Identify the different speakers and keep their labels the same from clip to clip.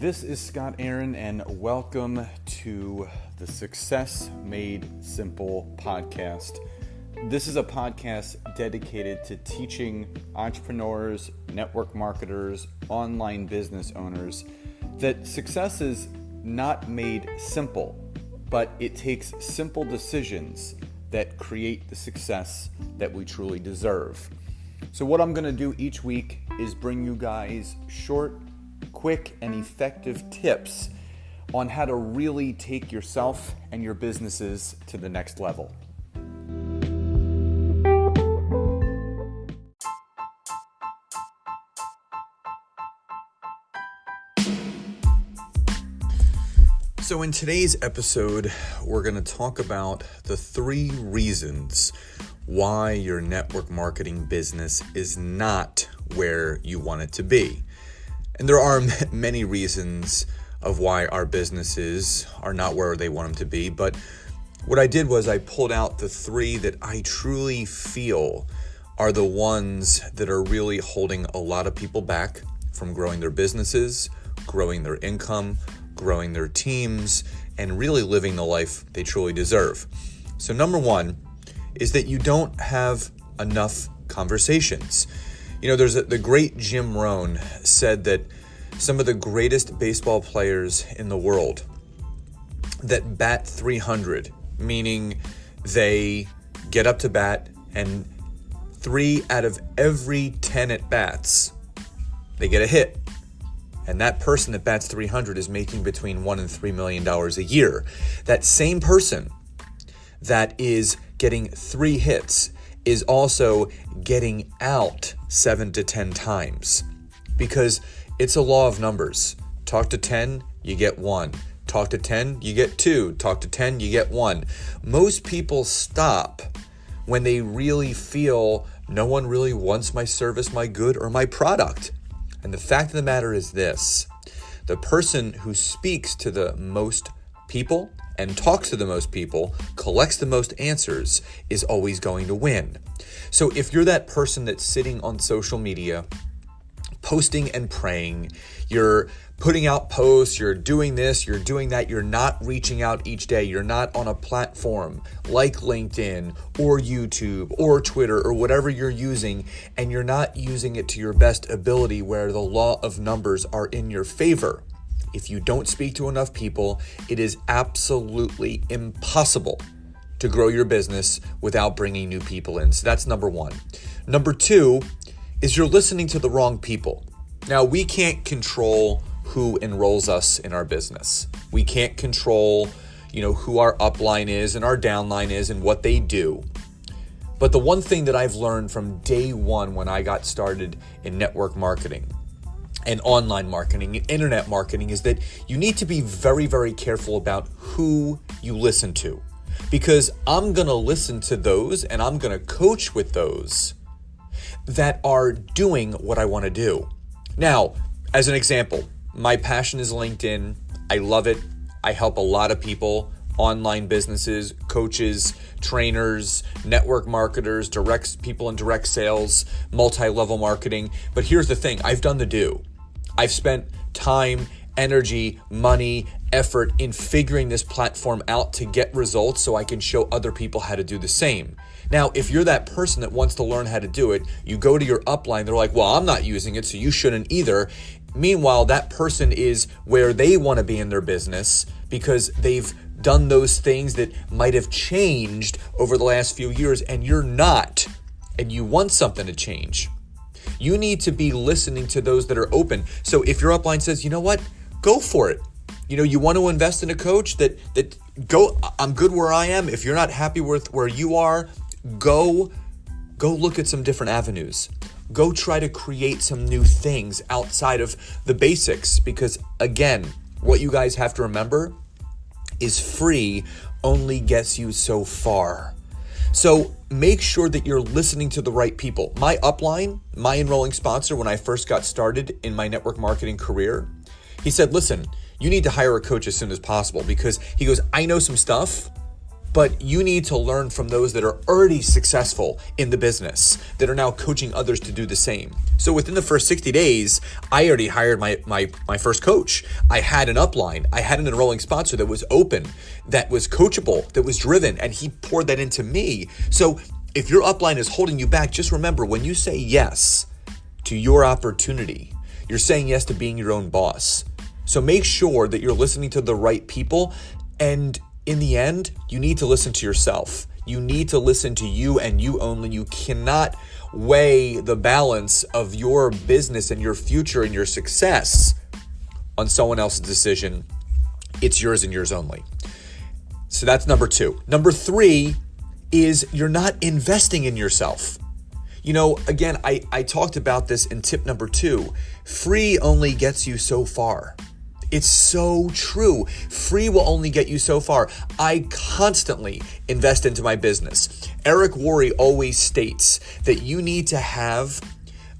Speaker 1: This is Scott Aaron, and welcome to the Success Made Simple podcast. This is a podcast dedicated to teaching entrepreneurs, network marketers, online business owners that success is not made simple, but it takes simple decisions that create the success that we truly deserve. So what I'm going to do each week is bring you guys short, quick, and effective tips on how to really take yourself and your businesses to the next level. So in today's episode, we're going to talk about the 3 reasons why your network marketing business is not where you want it to be. And there are many reasons of why our businesses are not where they want them to be. But what I did was I pulled out the 3 that I truly feel are the ones that are really holding a lot of people back from growing their businesses, growing their income, growing their teams, and really living the life they truly deserve. So number 1 is that you don't have enough conversations. You know, the great Jim Rohn said that some of the greatest baseball players in the world that bat 300, meaning they get up to bat and 3 out of every 10 at bats, they get a hit. And that person that bats 300 is making between $1 and $3 million a year. That same person that is getting 3 hits is also getting out 7 to 10 times, because it's a law of numbers. Talk to 10, you get 1. Talk to 10, you get 2. Talk to 10, you get 1. Most people stop when they really feel no one really wants my service, my good, or my product. And the fact of the matter is this: the person who speaks to the most people and talks to the most people, collects the most answers, is always going to win. So if you're that person that's sitting on social media, posting and praying, you're putting out posts, you're doing this, you're doing that, you're not reaching out each day, you're not on a platform like LinkedIn or YouTube or Twitter or whatever you're using, and you're not using it to your best ability where the law of numbers are in your favor. If you don't speak to enough people, it is absolutely impossible to grow your business without bringing new people in. So that's number 1. Number 2 is you're listening to the wrong people. Now, we can't control who enrolls us in our business. We can't control, who our upline is and our downline is and what they do. But the one thing that I've learned from day 1 when I got started in network marketing and online marketing and internet marketing is that you need to be very, very careful about who you listen to, because I'm going to listen to those and I'm going to coach with those that are doing what I want to do. Now, as an example, my passion is LinkedIn. I love it. I help a lot of people, online businesses, coaches, trainers, network marketers, people in direct sales, multi-level marketing. But here's the thing: I've done the do. I've spent time, energy, money, effort in figuring this platform out to get results so I can show other people how to do the same. Now, if you're that person that wants to learn how to do it, you go to your upline, they're like, well, I'm not using it, so you shouldn't either. Meanwhile, that person is where they want to be in their business because they've done those things that might have changed over the last few years, and you're not, and you want something to change. You need to be listening to those that are open. So if your upline says, you know what, go for it. You want to invest in a coach that go, I'm good where I am. If you're not happy with where you are, go look at some different avenues. Go try to create some new things outside of the basics, because again, what you guys have to remember is free only gets you so far. So make sure that you're listening to the right people. My upline, my enrolling sponsor, when I first got started in my network marketing career, he said, listen, you need to hire a coach as soon as possible, because he goes, I know some stuff but you need to learn from those that are already successful in the business, that are now coaching others to do the same. So within the first 60 days, I already hired my first coach. I had an upline. I had an enrolling sponsor that was open, that was coachable, that was driven, and he poured that into me. So if your upline is holding you back, just remember, when you say yes to your opportunity, you're saying yes to being your own boss. So make sure that you're listening to the right people. And in the end, you need to listen to yourself. You need to listen to you and you only. You cannot weigh the balance of your business and your future and your success on someone else's decision. It's yours and yours only. So that's number 2. Number 3 is you're not investing in yourself. You know, again, I talked about this in tip number 2. Free only gets you so far. It's so true. Free will only get you so far. I constantly invest into my business. Eric Worre always states that you need to have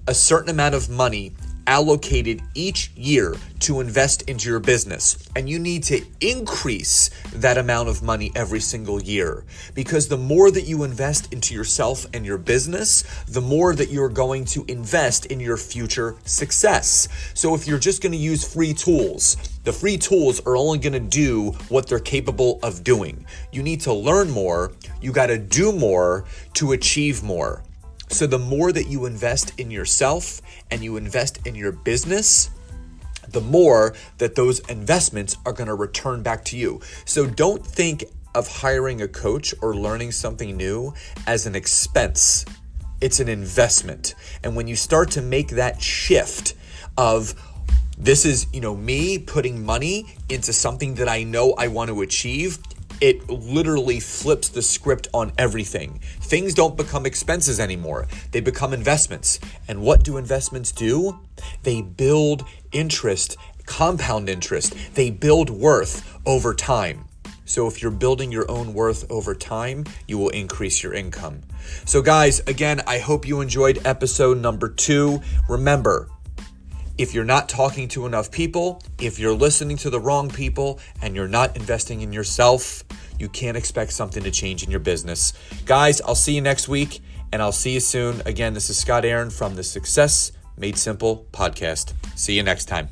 Speaker 1: a certain amount of money allocated each year to invest into your business. And you need to increase that amount of money every single year, because the more that you invest into yourself and your business, the more that you're going to invest in your future success. So if you're just going to use free tools, the free tools are only going to do what they're capable of doing. You need to learn more. You got to do more to achieve more. So the more that you invest in yourself and you invest in your business, the more that those investments are going to return back to you. So don't think of hiring a coach or learning something new as an expense. It's an investment. And when you start to make that shift of, this is, me putting money into something that I know I want to achieve, it literally flips the script on everything. Things don't become expenses anymore. They become investments. And what do investments do? They build interest, compound interest. They build worth over time. So if you're building your own worth over time, you will increase your income. So guys, again, I hope you enjoyed episode number 2. Remember, if you're not talking to enough people, if you're listening to the wrong people, and you're not investing in yourself, you can't expect something to change in your business. Guys, I'll see you next week, and I'll see you soon. Again, this is Scott Aaron from the Success Made Simple podcast. See you next time.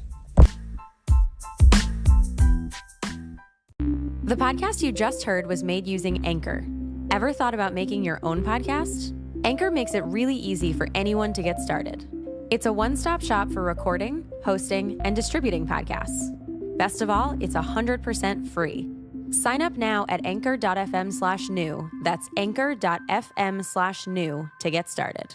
Speaker 2: The podcast you just heard was made using Anchor. Ever thought about making your own podcast? Anchor makes it really easy for anyone to get started. It's a one-stop shop for recording, hosting, and distributing podcasts. Best of all, it's 100% free. Sign up now at anchor.fm/new. That's anchor.fm/new to get started.